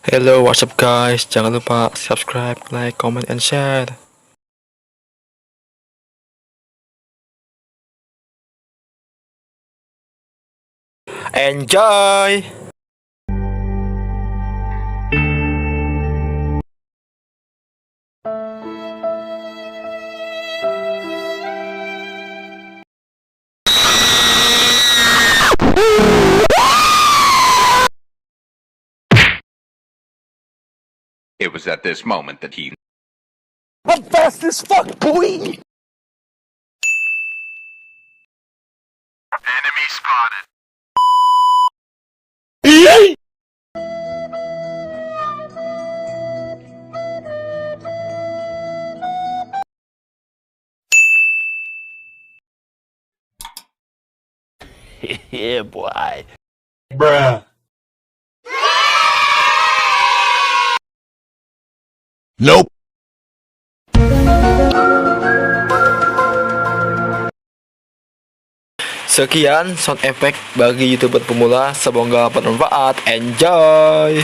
Hello, what's up guys? Jangan lupa subscribe, like, comment, and share. Enjoy! It was at this moment that he... I'm fast as fuck, boy! Enemy spotted. Yeay! Yeah, boy. Bruh. Nope. Sekian sound effect bagi YouTuber pemula, semoga bermanfaat. Enjoy!